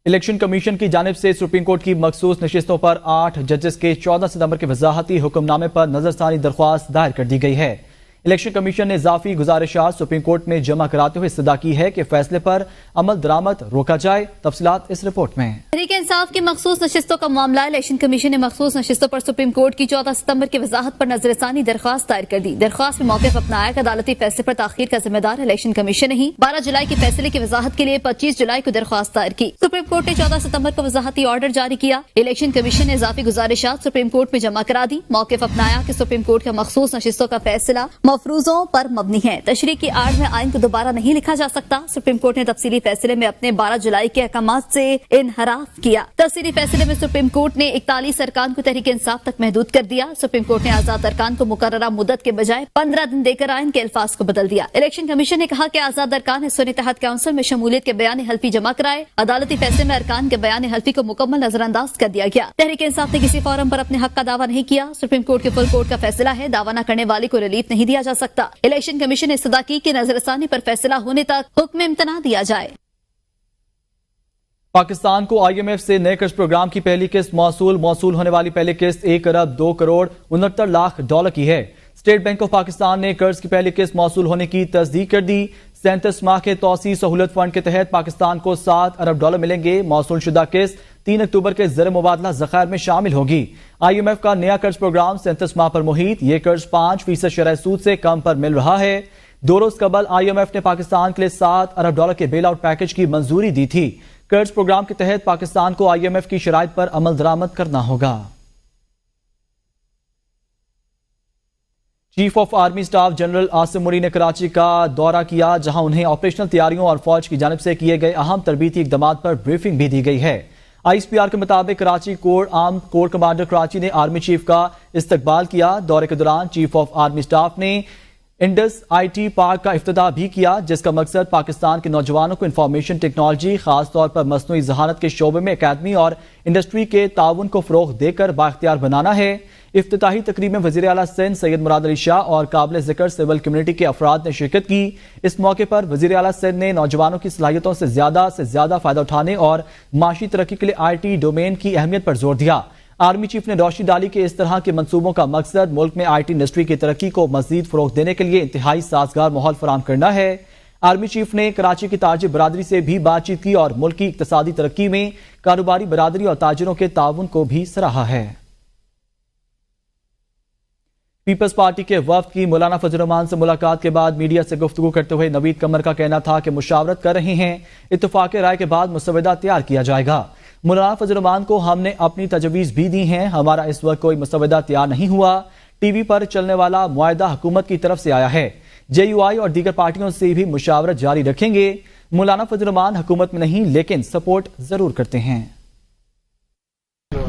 Election commission کی جانب سے سپریم کورٹ کی مخصوص نشستوں پر 8 ججز کے 14 ستمبر کے وضاحتی حکم نامے پر نظر ثانی درخواست دائر کر دی گئی ہے۔ الیکشن کمیشن نے اضافی گزارشات سپریم کورٹ میں جمع کراتے ہوئے استدعا کی ہے کہ فیصلے پر عمل درآمد روکا جائے۔ تفصیلات اس رپورٹ میں۔ تحریک انصاف کی مخصوص نشستوں کا معاملہ، الیکشن کمیشن نے مخصوص نشستوں پر سپریم کورٹ کی 14 ستمبر کی وضاحت پر نظر ثانی درخواست دائر کر دی۔ درخواست میں موقف اپنایا کہ عدالتی فیصلے پر تاخیر کا ذمہ دار الیکشن کمیشن نہیں۔ 12 جولائی کے فیصلے کی وضاحت کے لیے 25 جولائی کو درخواست دائر کی۔ سپریم کورٹ نے 14 ستمبر کو وضاحتی آرڈر جاری کیا۔ الیکشن کمیشن نے اضافی گزارشات سپریم کورٹ میں جمع کرا دی۔ موقف اپنایا کہ سپریم کورٹ کا مخصوص نشستوں کا فیصلہ مفروضوں پر مبنی ہے، تشریح کی آڑ میں آئین کو دوبارہ نہیں لکھا جا سکتا۔ سپریم کورٹ نے تفصیلی فیصلے میں اپنے 12 جولائی کے احکامات سے انحراف کیا۔ تفصیلی فیصلے میں سپریم کورٹ نے 41 ارکان کو تحریک انصاف تک محدود کر دیا۔ سپریم کورٹ نے آزاد ارکان کو مقررہ مدت کے بجائے 15 دن دے کر آئین کے الفاظ کو بدل دیا۔ الیکشن کمیشن نے کہا کہ آزاد ارکان حصوں نے اتحاد کونسل میں شمولیت کے بیان حلفی جمع کرائے۔ عدالتی فیصلے میں ارکان کے بیان حلفی کو مکمل نظر انداز کر دیا گیا۔ تحریک انصاف نے کسی فورم پر اپنے حق کا دعویٰ نہیں کیا۔ سپریم کورٹ کے فل کورٹ کا فیصلہ ہے، دعویٰ نہ کرنے والے کو ریلیف نہیں دیا جا سکتا۔ الیکشن کمیشن نے استدعا کی کہ نظر ثانی پر فیصلہ ہونے تک حکم امتناع دیا جائے۔ پاکستان کو آئی ایم ایف سے نئے قرض پروگرام کی پہلی قسط موصول ہونے والی پہلی قسط 1 ارب 2 کروڑ 69 لاکھ ڈالر کی ہے۔ اسٹیٹ بینک آف پاکستان نے قرض کی پہلی قسط موصول ہونے کی تصدیق کر دی۔ 37 ماہ کے توسیع سہولت فنڈ کے تحت پاکستان کو 7 ارب ڈالر ملیں گے۔ موصول شدہ قسط 3 اکتوبر کے زر مبادلہ ذخائر میں شامل ہوگی۔ آئی ایم ایف کا نیا قرض پروگرام 37 ماہ پر محیط، یہ قرض 5% شرح سود سے کم پر مل رہا ہے۔ 2 روز قبل آئی ایم ایف نے پاکستان کے لیے 7 ارب ڈالر کے بیل آؤٹ پیکج کی منظوری دی تھی۔ قرض پروگرام کے تحت پاکستان کو آئی ایم ایف کی شرائط پر عمل درآمد کرنا ہوگا۔ Chief of army staff general Asim موری نے کراچی کا دورہ کیا، جہاں انہیں آپریشنل تیاریوں اور فوج کی جانب سے کیے گئے اہم تربیتی اقدامات پر بریفنگ بھی دی گئی ہے۔ آئی ایس پی آر کے مطابق کراچی آرم کور کمانڈر کراچی نے آرمی چیف کا استقبال کیا۔ دورے کے دوران چیف آف آرمی سٹاف نے انڈس آئی ٹی پارک کا افتتاح بھی کیا، جس کا مقصد پاکستان کے نوجوانوں کو انفارمیشن ٹیکنالوجی، خاص طور پر مصنوعی ذہانت کے شعبے میں اکیڈمی اور انڈسٹری کے تعاون کو فروغ دے کر بااختیار بنانا ہے۔ افتتاحی تقریب میں وزیر اعلیٰ سندھ سید مراد علی شاہ اور قابل ذکر سول کمیونٹی کے افراد نے شرکت کی۔ اس موقع پر وزیر اعلیٰ سندھ نے نوجوانوں کی صلاحیتوں سے زیادہ فائدہ اٹھانے اور معاشی ترقی کے لیے آئی ٹی ڈومین کی اہمیت پر زور دیا۔ آرمی چیف نے روشنی ڈالی کہ اس طرح کے منصوبوں کا مقصد ملک میں آئی ٹی انڈسٹری کی ترقی کو مزید فروغ دینے کے لیے انتہائی سازگار ماحول فراہم کرنا ہے۔ آرمی چیف نے کراچی کی تاجر برادری سے بھی بات چیت کی اور ملک کی اقتصادی ترقی میں کاروباری برادری اور تاجروں کے تعاون کو بھی سراہا ہے۔ پیپلز پارٹی کے وفد کی مولانا فضل الرحمان سے ملاقات کے بعد میڈیا سے گفتگو کرتے ہوئے نوید قمر کا کہنا تھا کہ مشاورت کر رہے ہیں، اتفاق رائے کے بعد مسودہ تیار کیا جائے گا۔ مولانا فضل الرحمان کو ہم نے اپنی تجویز بھی دی ہیں، ہمارا اس وقت کوئی مسودہ تیار نہیں ہوا۔ ٹی وی پر چلنے والا معاہدہ حکومت کی طرف سے آیا ہے، جے یو آئی اور دیگر پارٹیوں سے بھی مشاورت جاری رکھیں گے۔ مولانا فضل الرحمان حکومت میں نہیں لیکن سپورٹ ضرور کرتے ہیں۔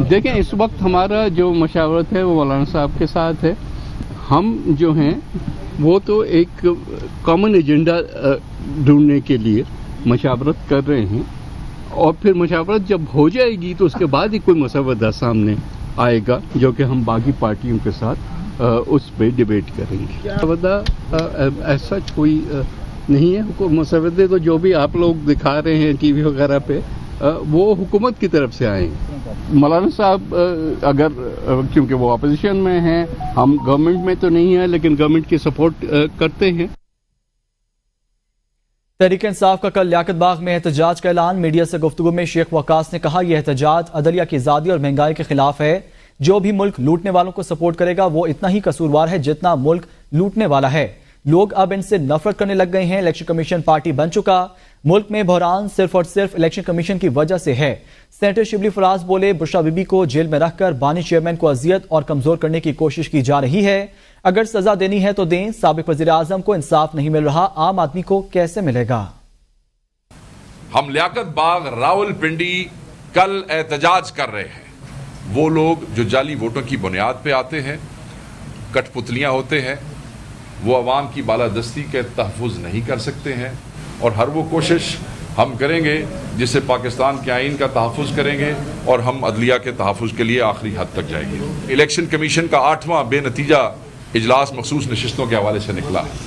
دیکھیں، اس وقت ہمارا جو مشاورت ہے وہ مولانا صاحب کے ساتھ ہے۔ ہم جو ہیں وہ تو ایک کامن ایجنڈا ڈھونڈنے کے لیے مشاورت کر رہے ہیں، اور پھر مشاورت جب ہو جائے گی تو اس کے بعد ہی کوئی مسودہ سامنے آئے گا جو کہ ہم باقی پارٹیوں کے ساتھ اس پہ ڈیبیٹ کریں گے۔ مسودہ ایسا کوئی نہیں ہے، مسودے تو جو بھی آپ لوگ دکھا رہے ہیں ٹی وی وغیرہ پہ وہ حکومت کی طرف سے آئیں گے۔ مولانا صاحب اگر کیونکہ وہ اپوزیشن میں ہیں، ہم گورنمنٹ میں تو نہیں ہیں لیکن گورنمنٹ کی سپورٹ کرتے ہیں۔ تحریک انصاف کا کل لیاقت باغ میں احتجاج کا اعلان۔ میڈیا سے گفتگو میں شیخ وقاص نے کہا، یہ احتجاج عدلیہ کی آزادی اور مہنگائی کے خلاف ہے۔ جو بھی ملک لوٹنے والوں کو سپورٹ کرے گا وہ اتنا ہی قصوروار ہے جتنا ملک لوٹنے والا ہے۔ لوگ اب ان سے نفرت کرنے لگ گئے ہیں۔ الیکشن کمیشن پارٹی بن چکا، ملک میں بحران صرف اور صرف الیکشن کمیشن کی وجہ سے ہے۔ سینیٹر شبلی فراز بولے، بشرا بی بی کو جیل میں رکھ کر بانی چیئرمین کو اذیت اور کمزور کرنے کی کوشش کی جا رہی ہے۔ اگر سزا دینی ہے تو دیں، سابق وزیر اعظم کو انصاف نہیں مل رہا، عام آدمی کو کیسے ملے گا؟ ہم لیاقت باغ راول پنڈی کل احتجاج کر رہے ہیں۔ وہ لوگ جو جعلی ووٹوں کی بنیاد پہ آتے ہیں، کٹ پتلیاں ہوتے ہیں، وہ عوام کی بالادستی کے تحفظ نہیں کر سکتے ہیں، اور ہر وہ کوشش ہم کریں گے جس سے پاکستان کے آئین کا تحفظ کریں گے اور ہم عدلیہ کے تحفظ کے لیے آخری حد تک جائیں گے۔ الیکشن کمیشن کا 8واں بے نتیجہ اجلاس مخصوص نشستوں کے حوالے سے نکلا ہے،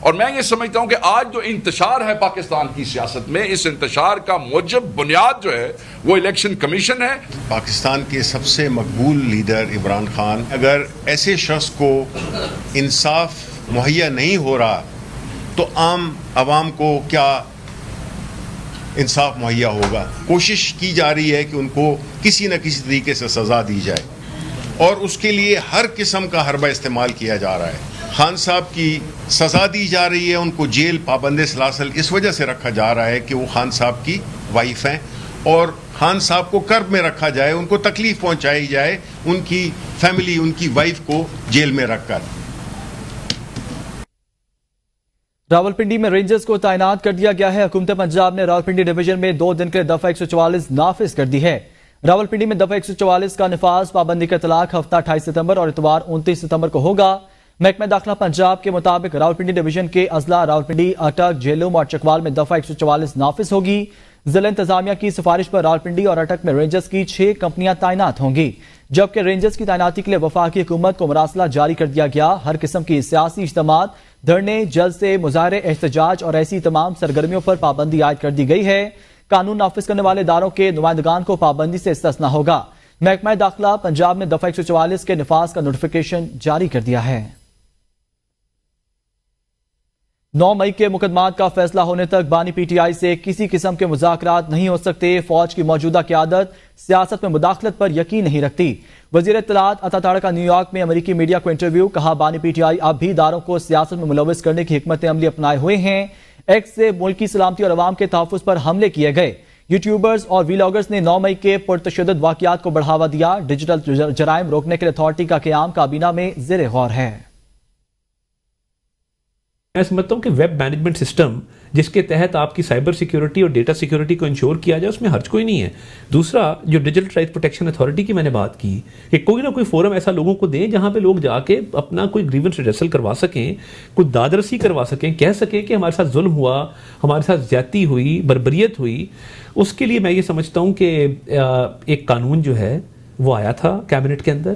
اور میں یہ سمجھتا ہوں کہ آج جو انتشار ہے پاکستان کی سیاست میں، اس انتشار کا موجب بنیاد جو ہے وہ الیکشن کمیشن ہے. پاکستان کے سب سے مقبول لیڈر عمران خان، اگر ایسے شخص کو انصاف مہیا نہیں ہو رہا تو عام عوام کو کیا انصاف مہیا ہوگا؟ کوشش کی جا رہی ہے کہ ان کو کسی نہ کسی طریقے سے سزا دی جائے، اور اس کے لیے ہر قسم کا حربہ استعمال کیا جا رہا ہے. خان صاحب کی سزا دی جا رہی ہے، ان کو جیل پابند سلاسل اس وجہ سے رکھا جا رہا ہے کہ وہ خان صاحب کی وائف ہیں، اور خان صاحب کو کرب میں رکھا جائے، ان کو تکلیف پہنچائی جائے، ان کی فیملی، ان کی وائف کو جیل میں رکھ کر. راولپنڈی میں رینجرز کو تعینات کر دیا گیا ہے. حکومت پنجاب نے راولپنڈی ڈویژن میں 2 دن کے لیے دفعہ 144 نافذ کر دی ہے. راولپنڈی میں دفعہ 144 کا نفاذ پابندی کا اطلاق ہفتہ 28 ستمبر اور اتوار 29 ستمبر کو ہوگا. محکمہ داخلہ پنجاب کے مطابق راولپنڈی ڈویژن کے اضلاع راولپنڈی، اٹک، جہلم اور چکوال میں دفعہ 144 نافذ ہوگی. ضلع انتظامیہ کی سفارش پر راولپنڈی اور اٹک میں رینجرز کی 6 کمپنیاں تعینات ہوں گی، جبکہ رینجرز کی تعیناتی کے لیے وفاقی حکومت کو مراسلہ جاری کر دیا گیا. ہر قسم کی سیاسی اجتماعات، دھرنے، جلسے، مظاہرے، احتجاج اور ایسی تمام سرگرمیوں پر پابندی عائد کر دی گئی ہے. قانون نافذ کرنے والے اداروں کے نمائندگان کو پابندی سے استثناء ہوگا. محکمہ داخلہ پنجاب نے دفعہ 144 کے نفاذ کا نوٹیفیکیشن جاری کر دیا ہے. 9 مئی کے مقدمات کا فیصلہ ہونے تک بانی پی ٹی آئی سے کسی قسم کے مذاکرات نہیں ہو سکتے. فوج کی موجودہ قیادت سیاست میں مداخلت پر یقین نہیں رکھتی. وزیر اطلاعات عطا تاڑا کا نیو یارک میں امریکی میڈیا کو انٹرویو. کہا بانی پی ٹی آئی اب بھی اداروں کو سیاست میں ملوث کرنے کی حکمت عملی اپنائے ہوئے ہیں. ایکس سے ملکی سلامتی اور عوام کے تحفظ پر حملے کیے گئے. یوٹیوبرز اور ویلاگرز نے 9 مئی کے پرتشدد واقعات کو بڑھاوا دیا. ڈیجیٹل جرائم روکنے کے لیے اتھارٹی کا قیام کابینہ میں زیر غور ہے. میں سمجھتا ہوں کہ ویب مینجمنٹ سسٹم جس کے تحت آپ کی سائبر سیکیورٹی اور ڈیٹا سیکیورٹی کو انشور کیا جائے، اس میں حرج کوئی نہیں ہے. دوسرا، جو ڈیجیٹل رائٹ پروٹیکشن اتھارٹی کی میں نے بات کی کہ کوئی نہ کوئی فورم ایسا لوگوں کو دیں جہاں پہ لوگ جا کے اپنا کوئی گریونس ریڈرسل کروا سکیں، کوئی دادرسی کروا سکیں، کہہ سکیں کہ ہمارے ساتھ ظلم ہوا، ہمارے ساتھ زیادتی ہوئی، بربریت ہوئی. اس کے لیے میں یہ سمجھتا ہوں کہ ایک قانون جو ہے وہ آیا تھا کیبنٹ کے اندر.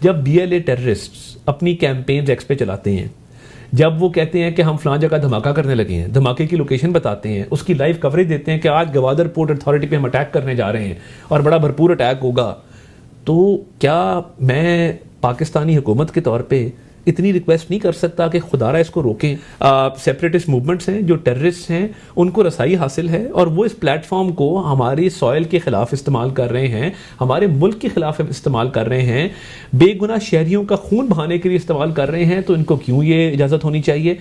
جب بی ایل اے ٹیررسٹ اپنی کیمپینز ایکس پہ چلاتے ہیں، جب وہ کہتے ہیں کہ ہم فلاں جگہ دھماکہ کرنے لگے ہیں، دھماکے کی لوکیشن بتاتے ہیں، اس کی لائیو کوریج دیتے ہیں کہ آج گوادر پورٹ اتھارٹی پہ ہم اٹیک کرنے جا رہے ہیں اور بڑا بھرپور اٹیک ہوگا، تو کیا میں پاکستانی حکومت کے طور پہ اتنی ریکویسٹ نہیں کر سکتا کہ خدا را اس کو روکیں؟ سیپریٹسٹ موومنٹس ہیں جو ٹیررسٹ ہیں، ان کو رسائی حاصل ہے اور وہ اس پلیٹ فارم کو ہماری سوئل کے خلاف استعمال کر رہے ہیں، ہمارے ملک کے خلاف استعمال کر رہے ہیں، بے گناہ شہریوں کا خون بہانے کے لیے استعمال کر رہے ہیں. تو ان کو کیوں یہ اجازت ہونی چاہیے؟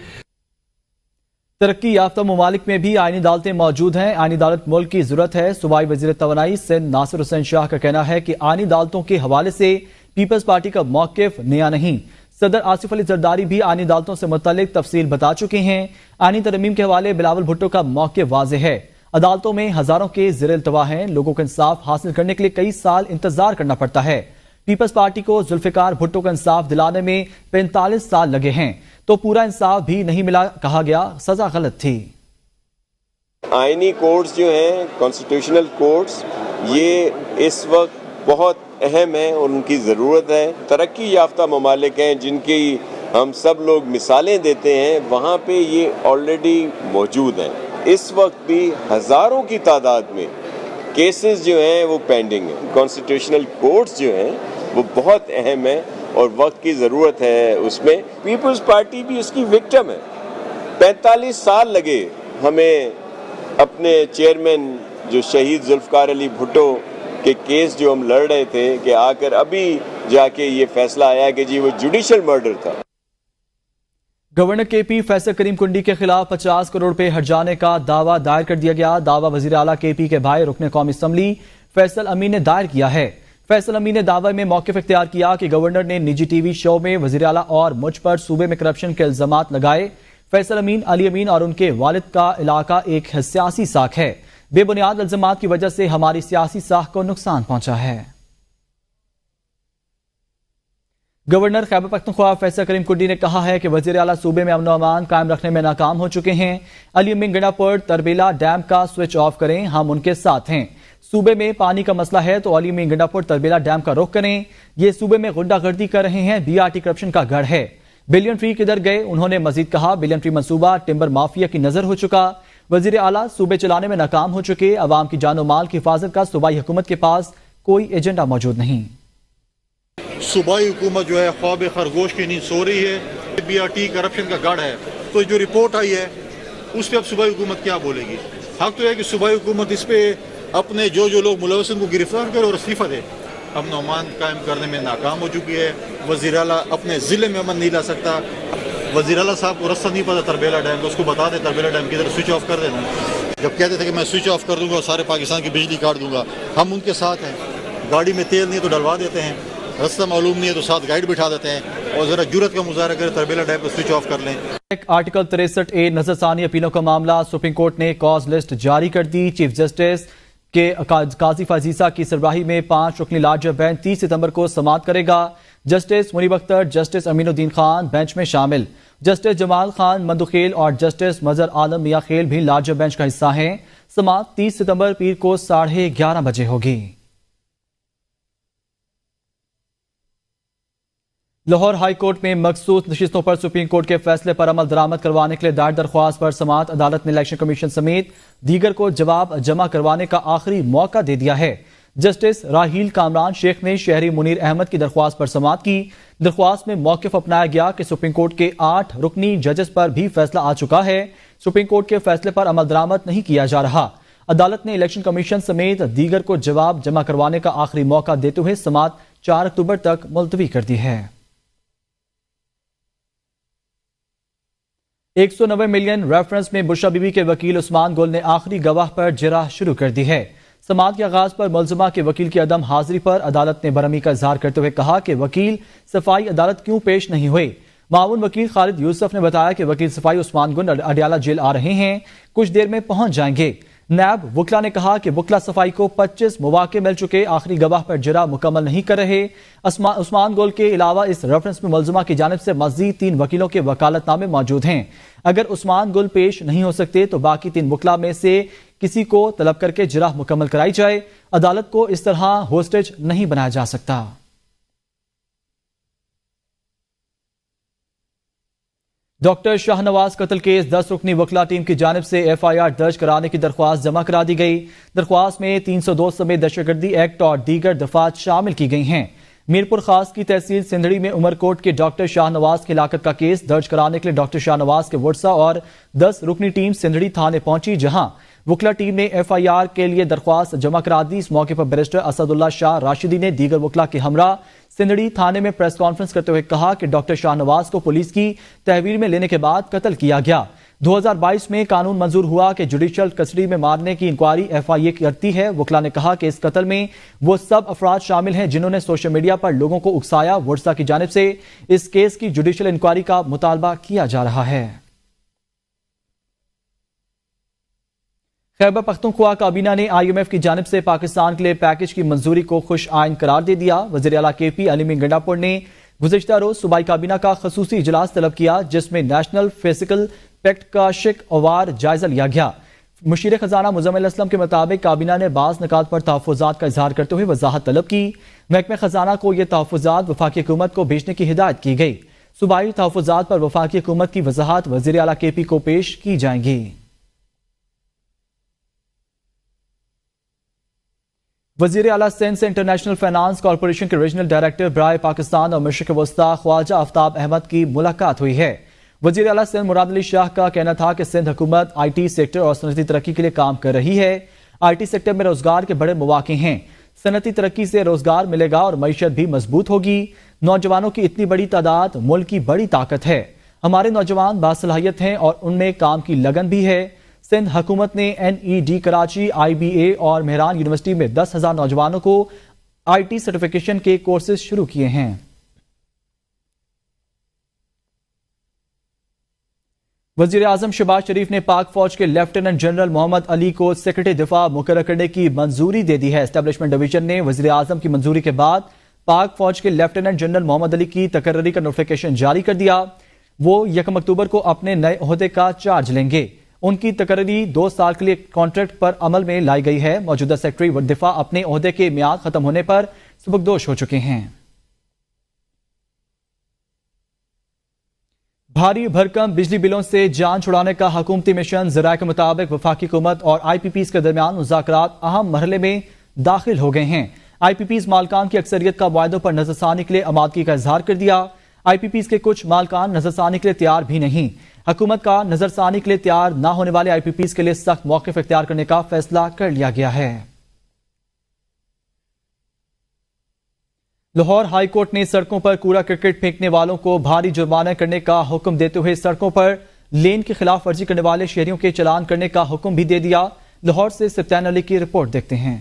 ترقی یافتہ ممالک میں بھی آئینی عدالتیں موجود ہیں. آئینی عدالت ملک کی ضرورت ہے. صوبائی وزیر توانائی سندھ ناصر حسین شاہ کا کہنا ہے کہ آئینی عدالتوں کے حوالے سے پیپلز پارٹی کا موقف نیا نہیں. صدر آصف علی زرداری بھی آئینی عدالتوں سے متعلق تفصیل بتا چکے ہیں. آئینی ترمیم کے حوالے بلاول بھٹو کا موقف واضح ہے. عدالتوں میں ہزاروں کے زیر التوا ہیں. لوگوں کو انصاف حاصل کرنے کے لیے کئی سال انتظار کرنا پڑتا ہے. پیپلز پارٹی کو ذوالفقار بھٹو کا انصاف دلانے میں 45 سال لگے ہیں تو پورا انصاف بھی نہیں ملا. کہا گیا سزا غلط تھی. آئینی کورٹس جو ہیں، کانسٹیٹیوشنل کورٹس، یہ اس وقت بہت اہم ہیں اور ان کی ضرورت ہے. ترقی یافتہ ممالک ہیں جن کی ہم سب لوگ مثالیں دیتے ہیں، وہاں پہ یہ آلریڈی موجود ہیں. اس وقت بھی ہزاروں کی تعداد میں کیسز جو ہیں وہ پینڈنگ ہیں. کانسٹیٹیوشنل کورٹس جو ہیں وہ بہت اہم ہیں اور وقت کی ضرورت ہے اس میں. پیپلز پارٹی بھی اس کی وکٹم ہے. 45 سال لگے ہمیں اپنے چیئرمین جو شہید ذوالفقار علی بھٹو کے کیس جو ہم لڑ رہے تھے کہ آ کر ابھی جا کے یہ فیصلہ آیا کہ جی وہ جوڈیشل مرڈر تھا. گورنر کے پی فیصل کریم کنڈی کے خلاف 50 کروڑ روپے ہٹ جانے کا دعویٰ دائر کر دیا گیا. دعویٰ وزیر اعلیٰ کے پی کے بھائی رکن قومی اسمبلی فیصل امین نے دائر کیا ہے. فیصل امین نے دعوے میں موقف اختیار کیا کہ گورنر نے نجی ٹی وی شو میں وزیر اعلیٰ اور مجھ پر صوبے میں کرپشن کے الزامات لگائے. فیصل امین، علی امین اور ان کے والد کا علاقہ ایک سیاسی ساکھ ہے. بے بنیاد الزامات کی وجہ سے ہماری سیاسی ساکھ کو نقصان پہنچا ہے. گورنر خیبر پختونخوا فیصل کریم کنڈی نے کہا ہے کہ وزیر اعلیٰ صوبے میں امن و امان قائم رکھنے میں ناکام ہو چکے ہیں. علی امین گنڈا پر تربیلا ڈیم کا سوئچ آف کریں، ہم ان کے ساتھ ہیں. صوبے میں پانی کا مسئلہ ہے تو علی امین گنڈا پر تربیلا ڈیم کا رخ کریں. یہ صوبے میں غنڈہ گردی کر رہے ہیں، BRT کرپشن کا گڑھ ہے. بلین ٹری کدھر گئے؟ انہوں نے مزید کہا بلین ٹری منصوبہ ٹمبر مافیا کی نظر ہو چکا، وزیر اعلیٰ صوبے چلانے میں ناکام ہو چکے، عوام کی جان و مال کی حفاظت کا صوبائی حکومت کے پاس کوئی ایجنڈا موجود نہیں۔ صوبائی حکومت جو ہے خواب خرگوش کی نیند سو رہی ہے، بی آر ٹی کرپشن کا گڑھ ہے، تو جو رپورٹ آئی ہے اس پہ اب صوبائی حکومت کیا بولے گی؟ حق تو ہے کہ صوبائی حکومت اس پہ اپنے جو لوگ ملوث کو گرفتار کرے اور استعفیٰ دے۔ امن و امان قائم کرنے میں ناکام ہو چکی ہے، وزیر اعلیٰ اپنے ضلع میں امن نہیں لا سکتا۔ وزیر اعلیٰ صاحب کو رستہ نہیں پتا تربیلا ڈیم کا، اس کو بتا دے تربیلا ڈیم کی طرف سوئچ آف کر دینا۔ جب کہتے تھے کہ میں سوئچ آف کر دوں گا اور سارے پاکستان کی بجلی کاٹ دوں گا، ہم ان کے ساتھ ہیں۔ گاڑی میں تیل نہیں تو ڈلوا دیتے ہیں، رستہ معلوم نہیں ہے تو ساتھ گائیڈ بٹھا دیتے ہیں، اور ذرا جرت کا مظاہرہ کرے تربیلا ڈیم کو سوئچ آف کر لیں۔ آرٹیکل 63A نظر ثانی اپیلوں کا معاملہ، سپریم کورٹ نے کاز لسٹ جاری کر دی۔ چیف جسٹس کے قاضی فائز کی سربراہی میں 5 رکنی لارجر بینچ 30 ستمبر کو سماعت کرے گا۔ جسٹس منیب اختر، جسٹس امین الدین خان بینچ میں شامل، جسٹس جمال خان مندوخیل اور جسٹس مظہر عالم میاں خیل بھی لارجر بینچ کا حصہ ہیں۔ سماعت 30 ستمبر پیر کو 11:30 بجے ہوگی۔ لاہور ہائی کورٹ میں مخصوص نشستوں پر سپریم کورٹ کے فیصلے پر عمل درآمد کروانے کے لیے دائر درخواست پر سماعت، عدالت نے الیکشن کمیشن سمیت دیگر کو جواب جمع کروانے کا آخری موقع دے دیا ہے۔ جسٹس راہیل کامران شیخ نے شہری منیر احمد کی درخواست پر سماعت کی۔ درخواست میں موقف اپنایا گیا کہ سپریم کورٹ کے 8 رکنی ججز پر بھی فیصلہ آ چکا ہے، سپریم کورٹ کے فیصلے پر عمل درآمد نہیں کیا جا رہا۔ عدالت نے الیکشن کمیشن سمیت دیگر کو جواب جمع کروانے کا آخری موقع دیتے ہوئے سماعت 4 اکتوبر تک ملتوی کر دی ہے۔ 190 ملین ریفرنس میں بشرا بی بی کے وکیل عثمان گل نے آخری گواہ پر جرح شروع کر دی ہے۔ سماعت کے آغاز پر ملزمہ کے وکیل کی عدم حاضری پر عدالت نے برہمی کا اظہار کرتے ہوئے کہا کہ وکیل صفائی عدالت کیوں پیش نہیں ہوئے۔ معاون وکیل خالد یوسف نے بتایا کہ وکیل صفائی عثمان گل اڈیالہ جیل آ رہے ہیں، کچھ دیر میں پہنچ جائیں گے۔ نیب وکلا نے کہا کہ وکلا صفائی کو 25 مواقع مل چکے، آخری گواہ پر جرح مکمل نہیں کر رہے۔ عثمان گل کے علاوہ اس ریفرنس میں ملزمہ کی جانب سے مزید 3 وکیلوں کے وکالت نامے موجود ہیں۔ اگر عثمان گل پیش نہیں ہو سکتے تو باقی 3 وکلا میں سے کسی کو طلب کر کے جرح مکمل کرائی جائے۔ عدالت کو اس طرح ہوسٹیج نہیں بنایا جا سکتا۔ ڈاکٹر شاہ نواز قتل کیس 10 رکنی وکلا ٹیم کی جانب سے FIR درج کرانے کی درخواست جمع کرا دی گئی۔ درخواست میں 302 سمیت دہشتگردی ایکٹ اور دیگر دفعات شامل کی گئی ہیں۔ میرپور خاص کی تحصیل سندھڑی میں عمر کوٹ کے ڈاکٹر شاہ نواز کی ہلاکت کا کیس درج کرانے کے لیے ڈاکٹر شاہ نواز کے ورثاء اور 10 رکنی ٹیم سندھڑی تھانے پہنچی، جہاں وکلا ٹیم نے FIR کے لیے درخواست جمع کرا دی۔ اس موقع پر بیرسٹر اسد اللہ شاہ راشدی نے دیگر وکلا کے ہمراہ سندھڑی تھانے میں پریس کانفرنس کرتے ہوئے کہا کہ ڈاکٹر شاہ نواز کو پولیس کی تحویل میں لینے کے بعد قتل کیا گیا۔ 2022 میں قانون منظور ہوا کہ جوڈیشل کسٹڈی میں مارنے کی انکوائری FIA کرتی ہے۔ وکلا نے کہا کہ اس قتل میں وہ سب افراد شامل ہیں جنہوں نے سوشل میڈیا پر لوگوں کو اکسایا۔ ورثاء کی جانب سے اس کیس کی جوڈیشل انکوائری کا مطالبہ کیا جا رہا ہے۔ خیبر پختونخوا کابینہ نے IMF کی جانب سے پاکستان کے لیے پیکج کی منظوری کو خوش آئند قرار دے دیا۔ وزیر اعلیٰ KP علی گنڈاپور نے گزشتہ روز صوبائی کابینہ کا خصوصی اجلاس طلب کیا، جس میں نیشنل فزیکل پیکٹ کا شک وار جائزہ لیا گیا۔ مشیر خزانہ مزمل اسلم کے مطابق کابینہ نے بعض نکات پر تحفظات کا اظہار کرتے ہوئے وضاحت طلب کی۔ محکمہ خزانہ کو یہ تحفظات وفاقی حکومت کو بھیجنے کی ہدایت کی گئی۔ صوبائی تحفظات پر وفاقی حکومت کی وضاحت وزیر اعلیٰ KP کو پیش کی جائیں گی۔ وزیر اعلیٰ سندھ سے انٹرنیشنل فائنانس کارپوریشن کے ریجنل ڈائریکٹر برائے پاکستان اور مشرق وسطی خواجہ آفتاب احمد کی ملاقات ہوئی ہے۔ وزیر اعلیٰ سندھ مراد علی شاہ کا کہنا تھا کہ سندھ حکومت IT سیکٹر اور صنعتی ترقی کے لیے کام کر رہی ہے۔ IT سیکٹر میں روزگار کے بڑے مواقع ہیں، صنعتی ترقی سے روزگار ملے گا اور معیشت بھی مضبوط ہوگی۔ نوجوانوں کی اتنی بڑی تعداد ملک کی بڑی طاقت ہے۔ ہمارے نوجوان باصلاحیت ہیں اور ان میں کام کی لگن بھی ہے۔ سندھ حکومت نے NED کراچی، IBA اور مہران یونیورسٹی میں 10,000 نوجوانوں کو IT سرٹیفکیشن کے کورسز شروع کیے ہیں۔ وزیر اعظم شہباز شریف نے پاک فوج کے لیفٹیننٹ جنرل محمد علی کو سیکرٹری دفاع مقرر کرنے کی منظوری دے دی ہے۔ اسٹیبلشمنٹ ڈویژن نے وزیر اعظم کی منظوری کے بعد پاک فوج کے لیفٹیننٹ جنرل محمد علی کی تقرری کا نوٹیفیکیشن جاری کر دیا۔ وہ 1 اکتوبر کو اپنے نئے عہدے کا چارج لیں گے۔ ان کی تقرری 2 سال کے لیے کانٹریکٹ پر عمل میں لائی گئی ہے۔ موجودہ سیکرٹری دفاع اپنے عہدے کے میعاد ختم ہونے پر سبکدوش ہو چکے ہیں۔ بھاری بھرکم بجلی بلوں سے جان چھڑانے کا حکومتی مشن ذرائع کے مطابق وفاقی حکومت اور آئی پی پیز کے درمیان مذاکرات اہم مرحلے میں داخل ہو گئے ہیں۔ آئی پی پیز مالکان کی اکثریت کا معاہدوں پر نظر ثانی کے لیے آمادگی کا اظہار کر دیا۔ آئی پی پیز کے کچھ مالکان نظر ثانی کے لیے تیار بھی نہیں۔ حکومت کا نظر ثانی کے لیے تیار نہ ہونے والے آئی پی پیز کے لیے سخت موقف اختیار کرنے کا فیصلہ کر لیا گیا ہے۔ لاہور ہائی کورٹ نے سڑکوں پر کوڑا کرکٹ پھینکنے والوں کو بھاری جرمانہ کرنے کا حکم دیتے ہوئے سڑکوں پر لین کی خلاف ورزی کرنے والے شہریوں کے چلان کرنے کا حکم بھی دے دیا۔ لاہور سے سفتیان علی کی رپورٹ دیکھتے ہیں۔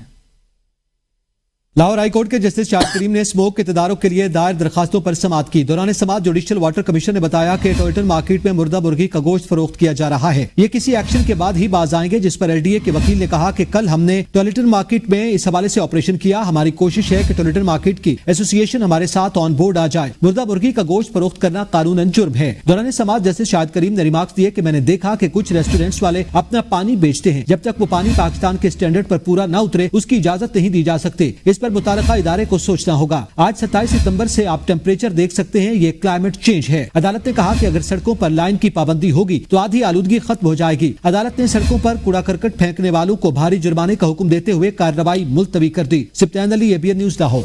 لاہور ہائی کورٹ کے جسٹس شاہد کریم نے اسموک کے تدارک کے لیے دائر درخواستوں پر سماعت کی۔ دوران سماعت جوڈیشل واٹر کمیشن نے بتایا کہ ٹوئٹر مارکیٹ میں مردہ مرغی کا گوشت فروخت کیا جا رہا ہے۔ یہ کسی ایکشن کے بعد ہی باز آئیں گے، جس پر ایل ڈی اے کے وکیل نے کہا کہ کل ہم نے ٹوئٹر مارکیٹ میں اس حوالے سے آپریشن کیا۔ ہماری کوشش ہے کہ ٹوئٹر مارکیٹ کی ایسوسی ایشن ہمارے ساتھ آن بورڈ آ جائے۔ مردہ مرغی کا گوشت فروخت کرنا قانوناً جرم ہے۔ دوران سماعت جسٹس شاہد کریم نے ریمارکس دیے کہ میں نے دیکھا کہ کچھ ریسٹورینٹس والے اپنا پانی بیچتے ہیں۔ جب تک وہ پانی پاکستان کے سٹینڈرڈ پر پورا نہ اترے اس کی اجازت نہیں دی جا سکتی۔ اس پر متعلقہ ادارے کو سوچنا ہوگا۔ آج 27 ستمبر سے آپ ٹیمپریچر دیکھ سکتے ہیں، یہ کلائمیٹ چینج ہے۔ عدالت نے کہا کہ اگر سڑکوں پر لائن کی پابندی ہوگی تو آدھی آلودگی ختم ہو جائے گی۔ عدالت نے سڑکوں پر کوڑا کرکٹ پھینکنے والوں کو بھاری جرمانے کا حکم دیتے ہوئے کارروائی ملتوی کر دی۔ سفتیان علی، ABN نیوز، لاہور۔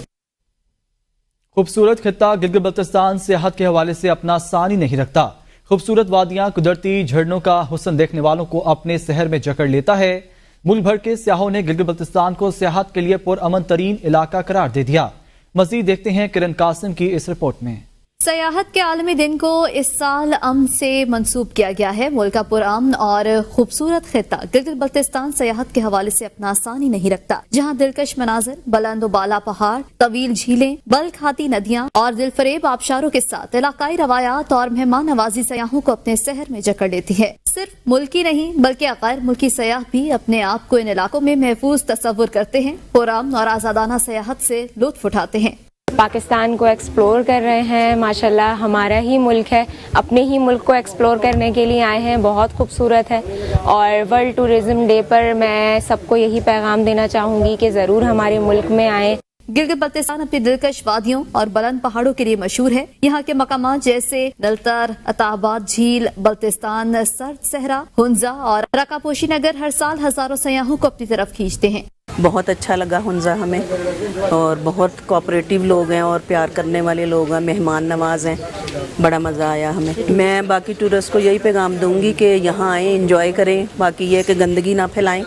خوبصورت خطہ گلگت بلتستان صحت کے حوالے سے اپنا ثانی نہیں رکھتا۔ خوبصورت وادیاں، قدرتی جھرنوں کا حسن دیکھنے والوں کو اپنے شہر میں جکڑ لیتا ہے۔ ملک بھر کے سیاحوں نے گلگت بلتستان کو سیاحت کے لیے پرامن ترین علاقہ قرار دے دیا۔ مزید دیکھتے ہیں کرن قاسم کی اس رپورٹ میں۔ سیاحت کے عالمی دن کو اس سال امن سے منسوب کیا گیا ہے۔ ملک کا پرامن اور خوبصورت خطہ گلگت بلتستان سیاحت کے حوالے سے اپنا ثانی نہیں رکھتا، جہاں دلکش مناظر، بلند و بالا پہاڑ، طویل جھیلیں، بل کھاتی ندیاں اور دل فریب آبشاروں کے ساتھ علاقائی روایات اور مہمان نوازی سیاحوں کو اپنے شہر میں جکڑ لیتی ہے۔ صرف ملکی نہیں بلکہ غیر ملکی سیاح بھی اپنے آپ کو ان علاقوں میں محفوظ تصور کرتے ہیں، پرامن اور آزادانہ سیاحت سے لطف اٹھاتے ہیں۔ پاکستان کو ایکسپلور کر رہے ہیں، ماشاءاللہ ہمارا ہی ملک ہے، اپنے ہی ملک کو ایکسپلور کرنے کے لیے آئے ہیں، بہت خوبصورت ہے۔ اور ورلڈ ٹورزم ڈے پر میں سب کو یہی پیغام دینا چاہوں گی کہ ضرور ہمارے ملک میں آئیں۔ گلگت بلتستان اپنی دلکش وادیوں اور بلند پہاڑوں کے لیے مشہور ہے۔ یہاں کے مقامات جیسے نلتر، عطا آباد جھیل، بلتستان سرد صحرا، ہنزا اور رکا پوشی نگر ہر سال ہزاروں سیاحوں کو اپنی طرف کھینچتے ہیں۔ بہت اچھا لگا ہنزا ہمیں، اور بہت کوآپریٹیو لوگ ہیں اور پیار کرنے والے لوگ ہیں، مہمان نواز ہیں، بڑا مزہ آیا ہمیں۔ میں باقی ٹورسٹ کو یہی پیغام دوں گی کہ یہاں آئیں، انجوائے کریں، باقی یہ کہ گندگی نہ پھیلائیں،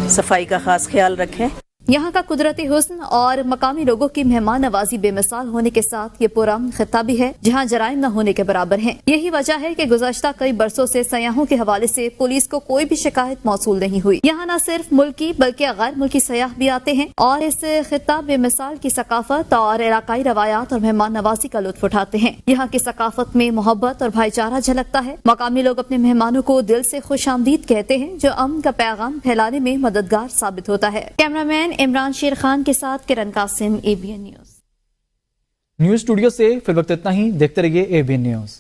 صفائی کا خاص خیال رکھیں۔ یہاں کا قدرتی حسن اور مقامی لوگوں کی مہمان نوازی بے مثال ہونے کے ساتھ یہ پرامن خطہ بھی ہے جہاں جرائم نہ ہونے کے برابر ہیں۔ یہی وجہ ہے کہ گزشتہ کئی برسوں سے سیاحوں کے حوالے سے پولیس کو کوئی بھی شکایت موصول نہیں ہوئی۔ یہاں نہ صرف ملکی بلکہ غیر ملکی سیاح بھی آتے ہیں اور اس خطہ بے مثال کی ثقافت اور علاقائی روایات اور مہمان نوازی کا لطف اٹھاتے ہیں۔ یہاں کی ثقافت میں محبت اور بھائی چارہ جھلکتا ہے۔ مقامی لوگ اپنے مہمانوں کو دل سے خوش آمدید کہتے ہیں، جو امن کا پیغام پھیلانے میں مددگار ثابت ہوتا ہے۔ کیمرامین عمران شیر خان کے ساتھ کرن Qasim, ABN news. News studio سے فی الوقت اتنا ہی، دیکھتے رہیے ABN نیوز۔